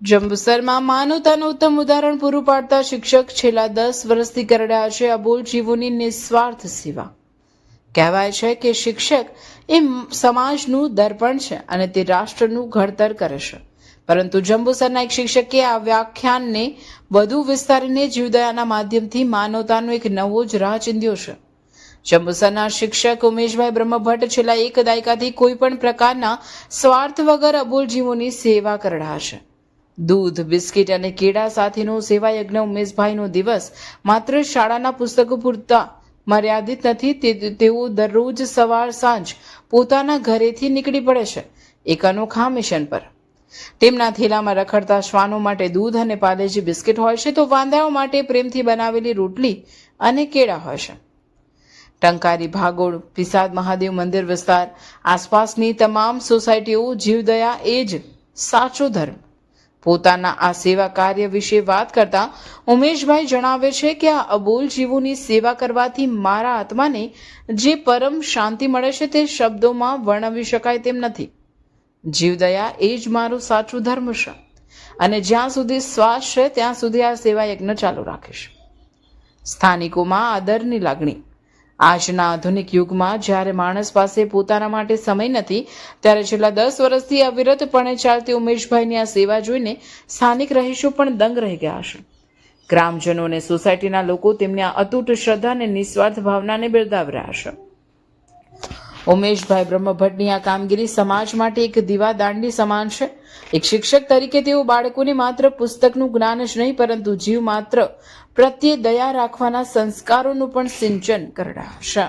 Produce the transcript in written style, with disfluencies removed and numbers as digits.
જંબુસરમાં માનવતાનું ઉત્તમ ઉદાહરણ પૂરું પાડતા શિક્ષક છેલ્લા 10 વર્ષથી કરી રહ્યા છે અબોલ જીવોની નિસ્વાર્થ સેવા। કહેવાય છે કે શિક્ષક એ સમાજનું દર્પણ છે અને તે રાષ્ટ્રનું ઘડતર કરે છે, પરંતુ જંબુસરના એક શિક્ષકે આ વ્યાખ્યાનને વધુ વિસ્તારીને જીવદયાના માધ્યમથી માનવતાનો એક નવો જ રાહ ચીંધ્યો છે। જંબુસરના શિક્ષક ઉમેશભાઈ બ્રહ્મભટ્ટ છેલ્લા એક દાયકાથી કોઈ પણ પ્રકારના સ્વાર્થ વગર અબોલ જીવોની સેવા કરી રહ્યા છે। દૂધ, બિસ્કિટ અને કેળા સાથેનો સેવા યજ્ઞ ઉમેશભાઈનો દિવસ માત્ર શાળાના પુસ્તકો પૂરતા મર્યાદિત નથી। તેઓ દરરોજ સવાર સાંજ પોતાના ઘરેથી નીકળી પડે છે એક અનોખા મિશન પર। તેમના થેલામાં રખડતા શ્વાનો માટે દૂધ અને પાર્લેજી બિસ્કિટ હોય છે, તો વાંદરાઓ માટે પ્રેમથી બનાવેલી રોટલી અને કેળા હોય છે। ટંકારી, ભાગોળ, પિસાદ મહાદેવ મંદિર વિસ્તાર, આસપાસની તમામ સોસાયટીઓ જીવદયા એ જ સાચો ધર્મ। પોતાના આ સેવા કાર્ય વિશે વાત કરતા ઉમેશભાઈ જણાવે છે કે આ અબોલ જીવોની સેવા કરવાથી મારા આત્માને જે પરમ શાંતિ મળે છે તે શબ્દોમાં વર્ણવી શકાય તેમ નથી। જીવદયા એ જ મારું સાચું ધર્મ છે અને જ્યાં સુધી શ્વાસ છે ત્યાં સુધી આ સેવા યજ્ઞ ચાલુ રાખીશ। સ્થાનિકોમાં આદરની લાગણી। આજના આધુનિક યુગમાં જ્યારે માણસ પાસે પોતાના માટે સમય નથી, ત્યારે છેલ્લા 10 વર્ષથી અવિરતપણે ચાલતી ઉમેશભાઈની આ સેવા જોઈને સ્થાનિક રહીશો પણ દંગ રહી ગયા છે। ગ્રામજનો અને સોસાયટીના લોકો તેમની આ અતૂટ શ્રદ્ધા અને નિસ્વાર્થ ભાવનાને બિરદાવી રહ્યા છે। ઉમેશભાઈ બ્રહ્મભટ્ટની આ કામગીરી સમાજ માટે એક દીવાદાંડી સમાન છે। એક શિક્ષક તરીકે તેઓ બાળકોને માત્ર પુસ્તકનું જ્ઞાન જ નહીં, પરંતુ જીવ માત્ર પ્રત્યે દયા રાખવાના સંસ્કારોનું પણ સિંચન કરી રહ્યા છે।